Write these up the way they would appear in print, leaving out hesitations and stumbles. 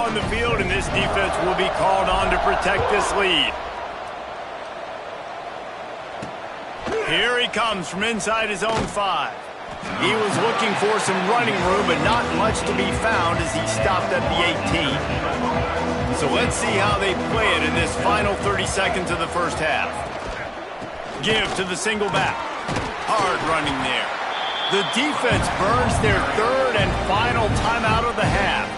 on the field, and this defense will be called on to protect this lead. Here he comes from inside his own 5. He was looking for some running room, but not much to be found as he stopped at the 18. So let's see how they play it in this final 30 seconds of the first half. Give to the single back. Hard running there. The defense burns their third and final timeout of the half.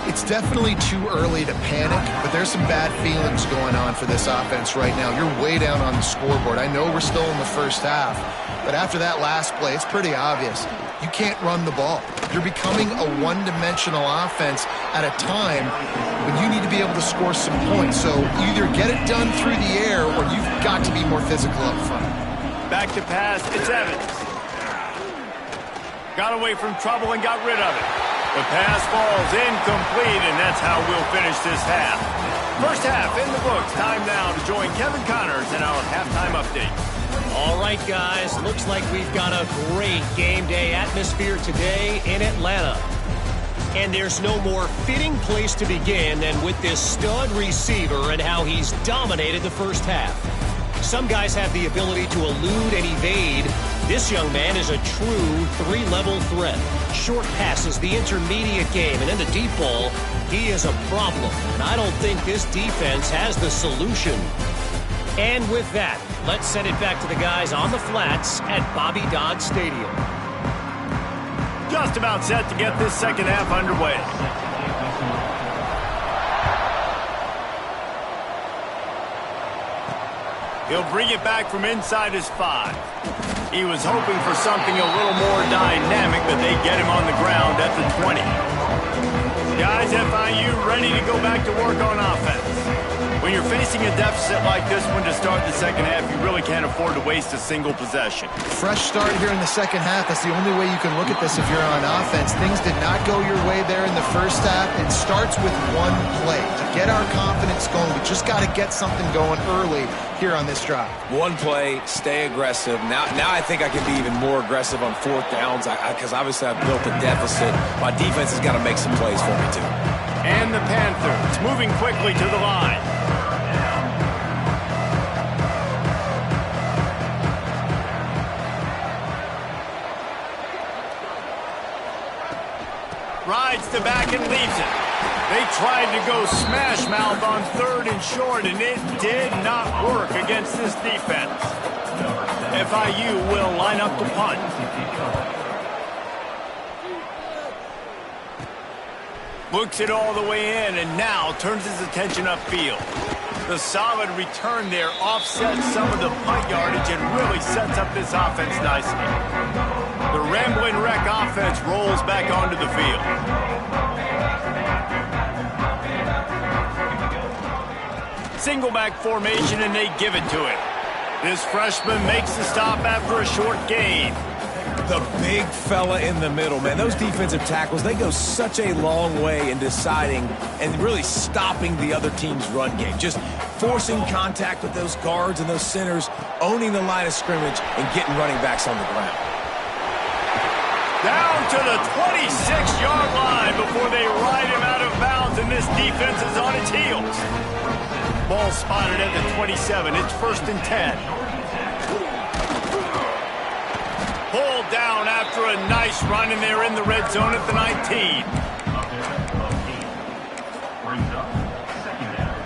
It's definitely too early to panic, but there's some bad feelings going on for this offense right now. You're way down on the scoreboard. I know we're still in the first half, but after that last play, it's pretty obvious. You can't run the ball. You're becoming a one-dimensional offense at a time when you need to be able to score some points. So either get it done through the air or you've got to be more physical up front. Back to pass, it's Evans. Got away from trouble and got rid of it. The pass falls incomplete, and that's how we'll finish this half. First half in the books. Time now to join Kevin Connors in our halftime update. All right, guys. Looks like we've got a great game day atmosphere today in Atlanta. And there's no more fitting place to begin than with this stud receiver and how he's dominated the first half. Some guys have the ability to elude and evade. This young man is a true three-level threat. Short passes, the intermediate game, and in the deep ball, he is a problem. And I don't think this defense has the solution. And with that, let's send it back to the guys on the flats at Bobby Dodd Stadium. Just about set to get this second half underway. He'll bring it back from inside his 5. He was hoping for something a little more dynamic, but they get him on the ground at the 20. Guys, FIU ready to go back to work on offense. When you're facing a deficit like this one to start the second half, you really can't afford to waste a single possession. Fresh start here in the second half. That's the only way you can look at this if you're on offense. Things did not go your way there in the first half. It starts with one play. To get our confidence going, we just got to get something going early here on this drive. One play, stay aggressive. Now I think I can be even more aggressive on fourth downs because obviously I've built a deficit. My defense has got to make some plays for me too. And the Panthers moving quickly to the line. Rides the back and leaves it. They tried to go smash mouth on third and short, and it did not work against this defense. FIU will line up to punt. Looks it all the way in, and now turns his attention upfield. The solid return there offsets some of the punt yardage and really sets up this offense nicely. The Ramblin' Wreck offense rolls back onto the field. Single back formation, and they give it to him. This freshman makes the stop after a short gain. The big fella in the middle, man. Those defensive tackles, they go such a long way in deciding and really stopping the other team's run game. Just forcing contact with those guards and those centers, owning the line of scrimmage, and getting running backs on the ground. Down to the 26-yard line before they ride him out of bounds, and this defense is on its heels. Ball spotted at the 27. It's 1st and 10. Pulled down after a nice run, and they're in the red zone at the 19.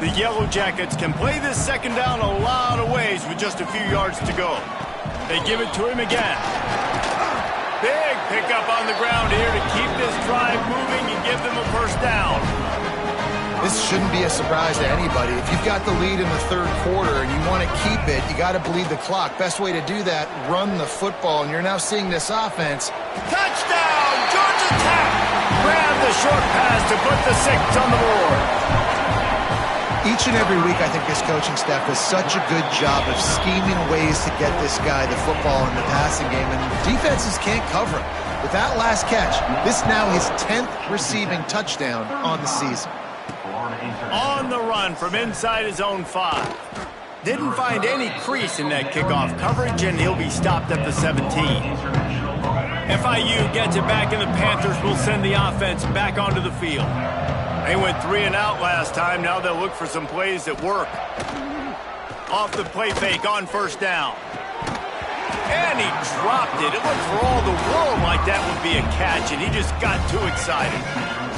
The Yellow Jackets can play this second down a lot of ways with just a few yards to go. They give it to him again. Big pickup on the ground here to keep this drive moving and give them a first down. This shouldn't be a surprise to anybody. If you've got the lead in the third quarter and you want to keep it, you got to bleed the clock. Best way to do that, run the football. And you're now seeing this offense. Touchdown, Georgia Tech! Grab the short pass to put the 6 on the board. Each and every week, I think this coaching staff does such a good job of scheming ways to get this guy the football in the passing game, and defenses can't cover him. With that last catch, this now his 10th receiving touchdown on the season. On the run from inside his own 5. Didn't find any crease in that kickoff coverage, and he'll be stopped at the 17. FIU gets it back, and the Panthers will send the offense back onto the field. They went 3 and out last time. Now they'll look for some plays that work. Off the play fake on first down. And he dropped it. It looked for all the world like that would be a catch, and he just got too excited.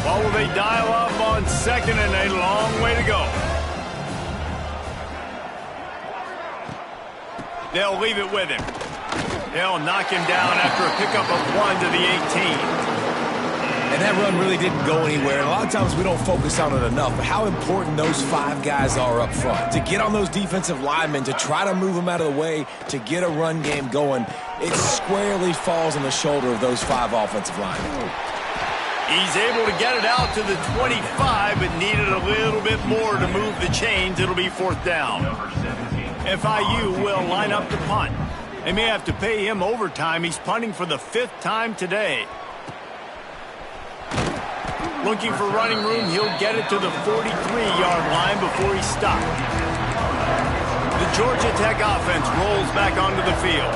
Well, will they dial up on second, and a long way to go. They'll leave it with him. They'll knock him down after a pickup of 1 to the 18. And that run really didn't go anywhere. And a lot of times we don't focus on it enough, but how important those 5 guys are up front. To get on those defensive linemen, to try to move them out of the way, to get a run game going, it squarely falls on the shoulder of those 5 offensive linemen. He's able to get it out to the 25, but needed a little bit more to move the chains. It'll be 4th down. FIU will line up to punt. They may have to pay him overtime. He's punting for the 5th time today. Looking for running room, he'll get it to the 43-yard line before he's stopped. The Georgia Tech offense rolls back onto the field.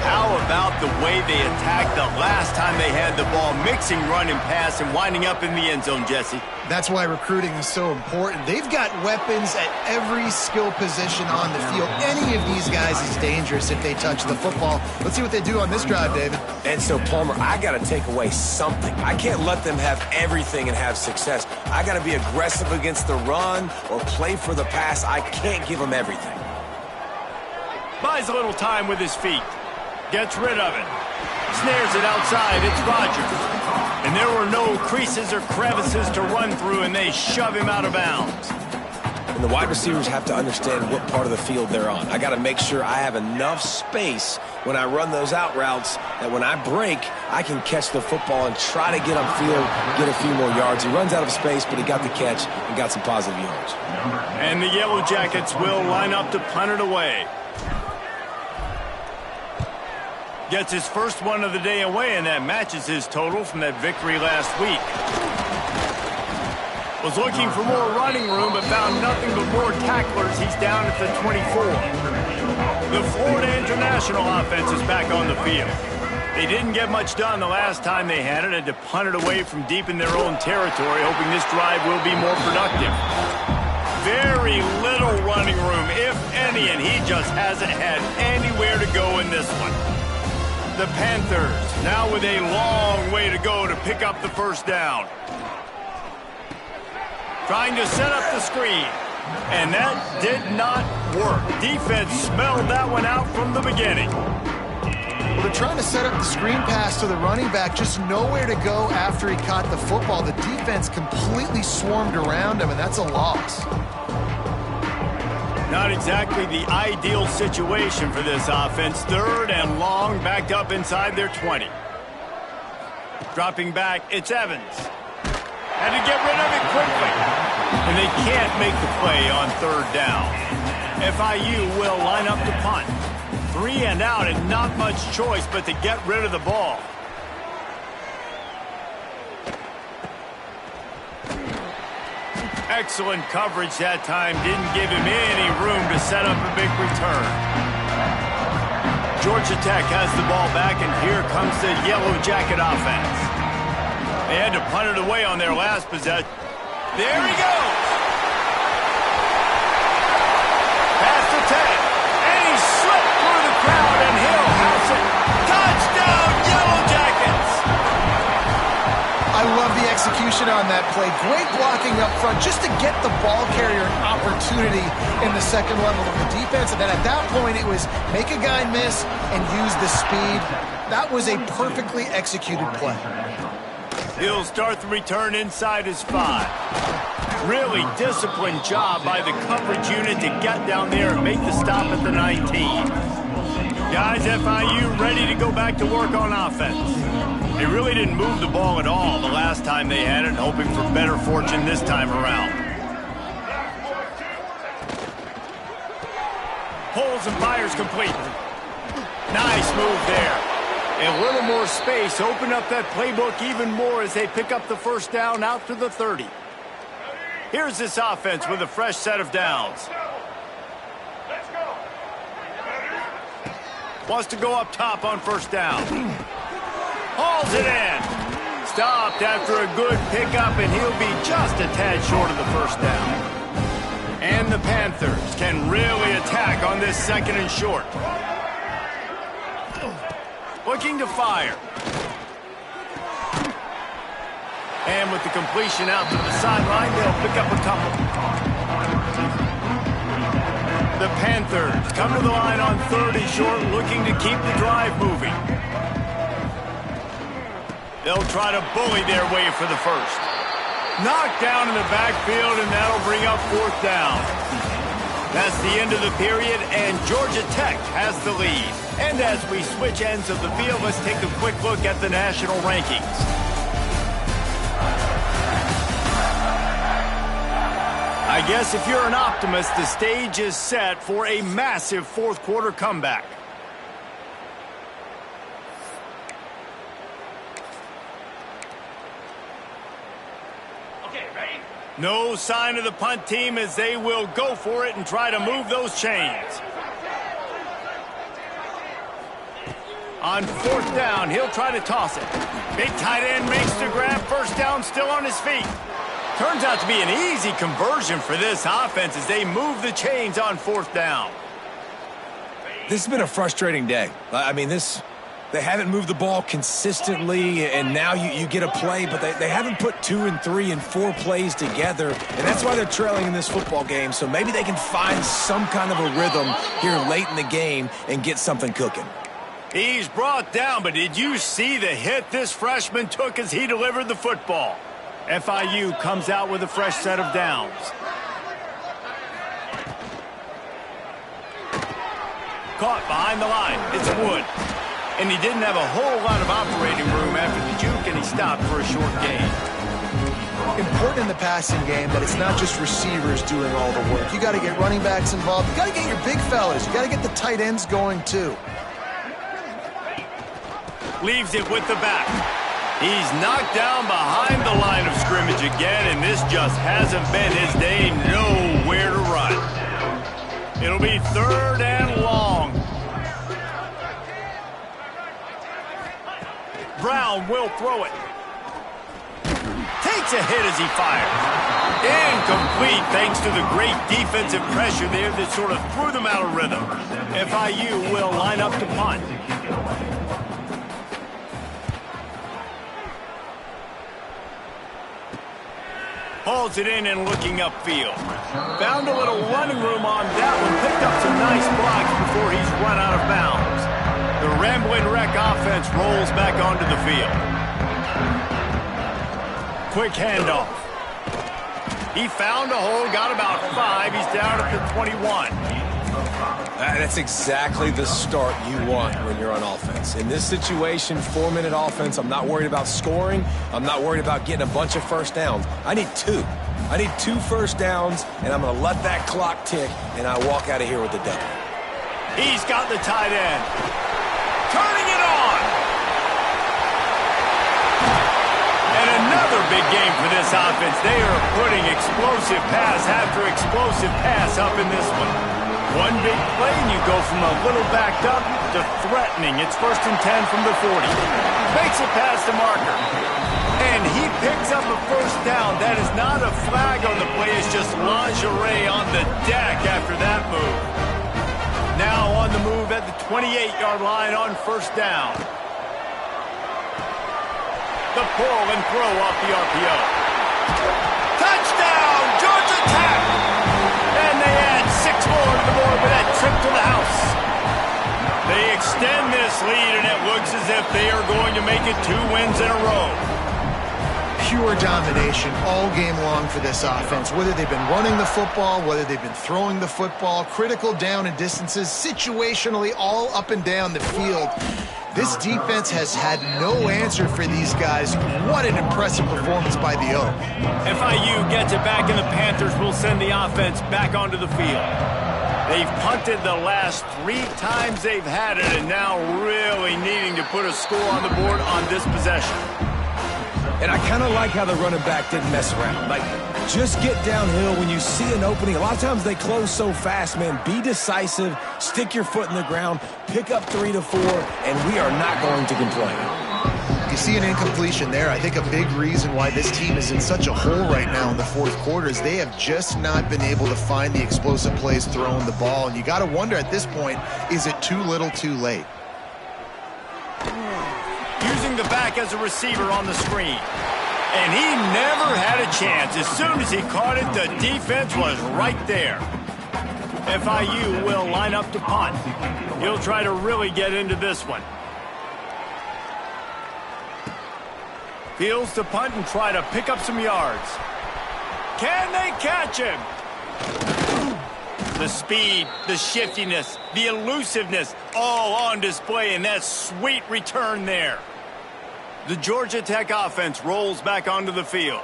How about the way they attacked the last time they had the ball, mixing run and pass and winding up in the end zone, Jesse? That's why recruiting is so important. They've got weapons at every skill position on the field. Any of these guys is dangerous if they touch the football. Let's see what they do on this drive, David. And so, Palmer, I got to take away something. I can't let them have everything and have success. I got to be aggressive against the run or play for the pass. I can't give them everything. Buys a little time with his feet. Gets rid of it. Snares it outside. It's Rodgers. And there were no creases or crevices to run through, and they shove him out of bounds. And the wide receivers have to understand what part of the field they're on. I got to make sure I have enough space when I run those out routes that when I break, I can catch the football and try to get upfield, get a few more yards. He runs out of space, but he got the catch and got some positive yards. And the Yellow Jackets will line up to punt it away. Gets his first one of the day away, and that matches his total from that victory last week. Was looking for more running room, but found nothing but more tacklers. He's down at the 24. The Florida International offense is back on the field. They didn't get much done the last time they had it, had to punt it away from deep in their own territory, hoping this drive will be more productive. Very little running room, if any, and he just hasn't had anywhere to go in this one. The Panthers now with a long way to go to pick up the first down. Trying to set up the screen, and that did not work. Defense smelled that one out from the beginning. Well, they're trying to set up the screen pass to the running back, just nowhere to go after he caught the football. The defense completely swarmed around him, and that's a loss. Not exactly the ideal situation for this offense. 3rd and long, backed up inside their 20. Dropping back, it's Evans. Had to get rid of it quickly. And they can't make the play on 3rd down. FIU will line up to punt. 3 and out, and not much choice but to get rid of the ball. Excellent coverage that time. Didn't give him any room to set up a big return. Georgia Tech has the ball back, and here comes the Yellow Jacket offense. They had to punt it away on their last possession. There he goes. Pass to Tech. And he slipped through the crowd, and he'll house it. Touchdown, Yellow Jackets. I love the execution on that play. Great blocking up front just to get the ball carrier an opportunity in the second level of the defense. And then at that point, it was make a guy miss and use the speed. That was a perfectly executed play. He'll start the return inside his 5. Really disciplined job by the coverage unit to get down there and make the stop at the 19. Guys, FIU ready to go back to work on offense. They really didn't move the ball at all the last time they had it, hoping for better fortune this time around. Pulls and fires complete. Nice move there. A little more space, open up that playbook even more as they pick up the first down out to the 30. Here's this offense with a fresh set of downs. Wants to go up top on first down. Hauls it in. Stopped after a good pickup, and he'll be just a tad short of the first down. And the Panthers can really attack on this 2nd and short. Looking to fire. And with the completion out to the sideline, they'll pick up a couple. The Panthers come to the line on 3rd and short, looking to keep the drive moving. They'll try to bully their way for the first. Knocked down in the backfield, and that'll bring up 4th down. That's the end of the period, and Georgia Tech has the lead. And as we switch ends of the field, let's take a quick look at the national rankings. I guess if you're an optimist, the stage is set for a massive 4th quarter comeback. No sign of the punt team as they will go for it and try to move those chains. On 4th down, he'll try to toss it. Big tight end makes the grab. 1st down, still on his feet. Turns out to be an easy conversion for this offense as they move the chains on 4th down. This has been a frustrating day. I mean, they haven't moved the ball consistently, and now you get a play, but they haven't put 2 and 3 and 4 plays together, and that's why they're trailing in this football game. So maybe they can find some kind of a rhythm here late in the game and get something cooking. He's brought down, but did you see the hit this freshman took as he delivered the football? FIU comes out with a fresh set of downs. Caught behind the line. It's Wood. And he didn't have a whole lot of operating room after the juke, and he stopped for a short gain. Important in the passing game that it's not just receivers doing all the work. You got to get running backs involved. You got to get your big fellas. You got to get the tight ends going too. Leaves it with the back. He's knocked down behind the line of scrimmage again, and this just hasn't been his day. Nowhere to run. It'll be 3rd and long. Brown will throw it. Takes a hit as he fires. Incomplete thanks to the great defensive pressure there that sort of threw them out of rhythm. FIU will line up to punt. Hauls it in and looking upfield. Found a little running room on that one. Picked up some nice blocks before he's run out of bounds. The Ramblin' Wreck offense rolls back onto the field. Quick handoff. He found a hole, got about 5. He's down at the 21. That's exactly the start you want when you're on offense. In this situation, 4-minute offense, I'm not worried about scoring. I'm not worried about getting a bunch of first downs. I need 2. I need 2 first downs, and I'm going to let that clock tick, and I walk out of here with the W. He's got the tight end. Turning it on. And another big game for this offense. They are putting explosive pass after explosive pass up in this one. One big play, and you go from a little backed up to threatening. It's 1st and 10 from the 40. Makes it past the marker. And he picks up a first down. That is not a flag on the play. It's just lingerie on the deck after that move. Now on the move at the 28-yard line on 1st down. The pull and throw off the RPO. Touchdown, Georgia Tech! And they add 6 more to the board with that trip to the house. They extend this lead, and it looks as if they are going to make it 2 wins in a row. Pure domination all game long for this offense. Whether they've been running the football, whether they've been throwing the football, critical down and distances, situationally all up and down the field. This defense has had no answer for these guys. What an impressive performance by the Oak. FIU gets it back, and the Panthers will send the offense back onto the field. They've punted the last 3 times they've had it, and now really needing to put a score on the board on this possession. And I kind of like how the running back didn't mess around. Like, just get downhill when you see an opening. A lot of times they close so fast, man. Be decisive, stick your foot in the ground, pick up 3 to 4, and we are not going to complain. You see an incompletion there. I think a big reason why this team is in such a hole right now in the fourth quarter is they have just not been able to find the explosive plays throwing the ball. And you got to wonder at this point, is it too little too late? Using the back as a receiver on the screen. And he never had a chance. As soon as he caught it, the defense was right there. FIU will line up to punt. He'll try to really get into this one. Fields to punt and try to pick up some yards. Can they catch him? The speed, the shiftiness, the elusiveness, all on display in that sweet return there. The Georgia Tech offense rolls back onto the field.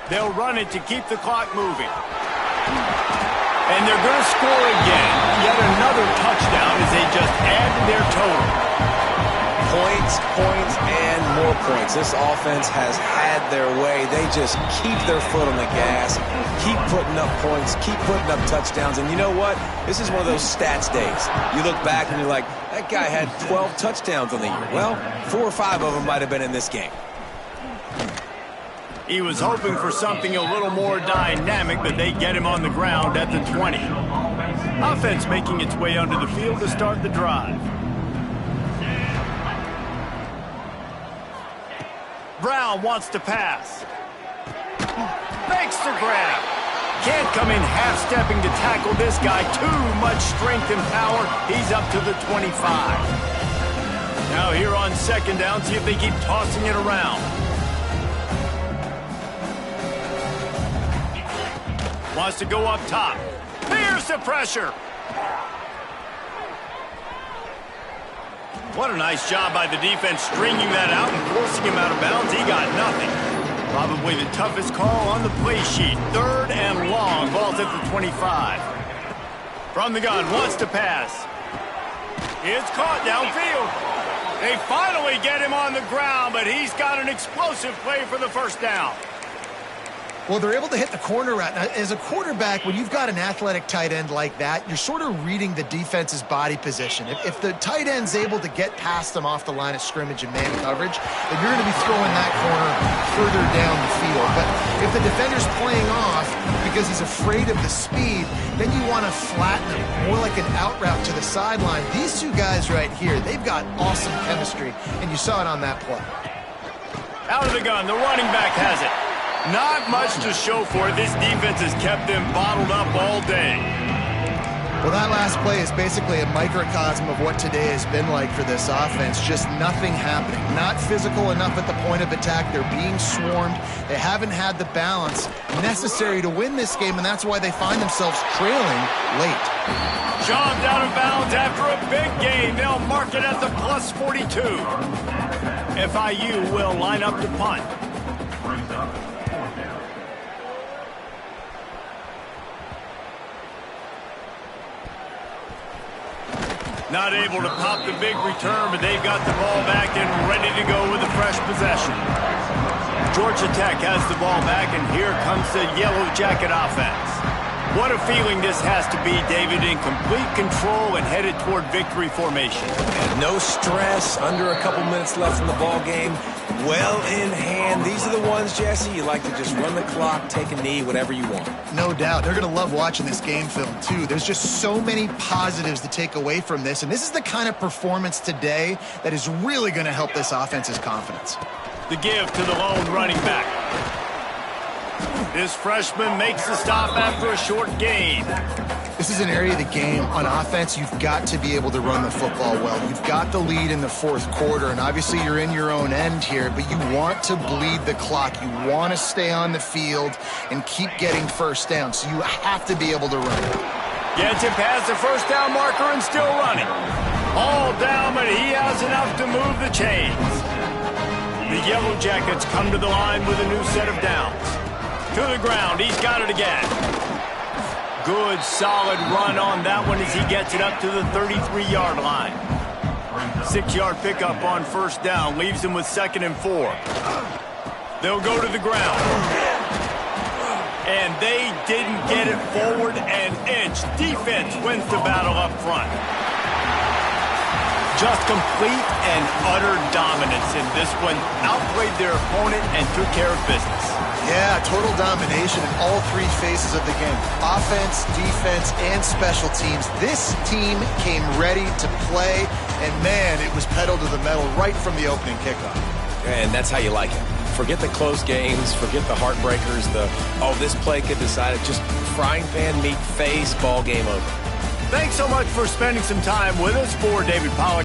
They'll run it to keep the clock moving. And they're going to score again. Yet another touchdown as they just add to their total. Points, points, and more points. This offense has had their way. They just keep their foot on the gas, keep putting up points, keep putting up touchdowns. And you know what? This is one of those stats days. You look back and you're like, that guy had 12 touchdowns on the year. Well, 4 or 5 of them might have been in this game. He was hoping for something a little more dynamic, but they get him on the ground at the 20. Offense making its way onto the field to start the drive. Brown wants to pass. Makes the grab. Can't come in half-stepping to tackle this guy. Too much strength and power. He's up to the 25. Now here on second down, see if they keep tossing it around. Wants to go up top. Here's the pressure. What a nice job by the defense stringing that out and forcing him out of bounds. He got nothing. Probably the toughest call on the play sheet. 3rd and long. Ball's at the 25. From the gun, wants to pass. It's caught downfield. They finally get him on the ground, but he's got an explosive play for the first down. Well, they're able to hit the corner route. Now, as a quarterback, when you've got an athletic tight end like that, you're sort of reading the defense's body position. If the tight end's able to get past them off the line of scrimmage and man coverage, then you're going to be throwing that corner further down the field. But if the defender's playing off because he's afraid of the speed, then you want to flatten him, more like an out route to the sideline. These two guys right here, they've got awesome chemistry, and you saw it on that play. Out of the gun, the running back has it. Not much to show for it. This defense has kept them bottled up all day. Well, that last play is basically a microcosm of what today has been like for this offense. Just nothing happening. Not physical enough at the point of attack. They're being swarmed. They haven't had the balance necessary to win this game, and that's why they find themselves trailing late. Shoved out of bounds after a big gain. They'll mark it at the plus 42. FIU will line up to punt. Not able to pop the big return, but they've got the ball back and ready to go with a fresh possession. Georgia Tech has the ball back, and here comes the Yellow Jacket offense. What a feeling this has to be, David, in complete control and headed toward victory formation. And no stress, under a couple minutes left in the ball game. Well in hand. These are the ones, Jesse, you like to just run the clock, take a knee, whatever you want. No doubt. They're going to love watching this game film, too. There's just so many positives to take away from this, and this is the kind of performance today that is really going to help this offense's confidence. The give to the lone running back. This freshman makes the stop after a short gain. This is an area of the game on offense you've got to be able to run the football well. You've got the lead in the fourth quarter, and obviously you're in your own end here, but you want to bleed the clock. You want to stay on the field and keep getting first down, so you have to be able to run. Gets it past the first down marker and still running. All down, but he has enough to move the chains. The Yellow Jackets come to the line with a new set of downs. To the ground, he's got it again. Good, solid run on that one as he gets it up to the 33-yard line. 6-yard pickup on first down, leaves him with 2nd and 4. They'll go to the ground. And they didn't get it forward an inch. Defense wins the battle up front. Just complete and utter dominance in this one. Outplayed their opponent and took care of business. Yeah, total domination in all three phases of the game. Offense, defense, and special teams. This team came ready to play, and man, it was pedal to the metal right from the opening kickoff. And that's how you like it. Forget the close games, forget the heartbreakers, this play could decide it. Just frying pan meet face, ball game over. Thanks so much for spending some time with us. For David Pollack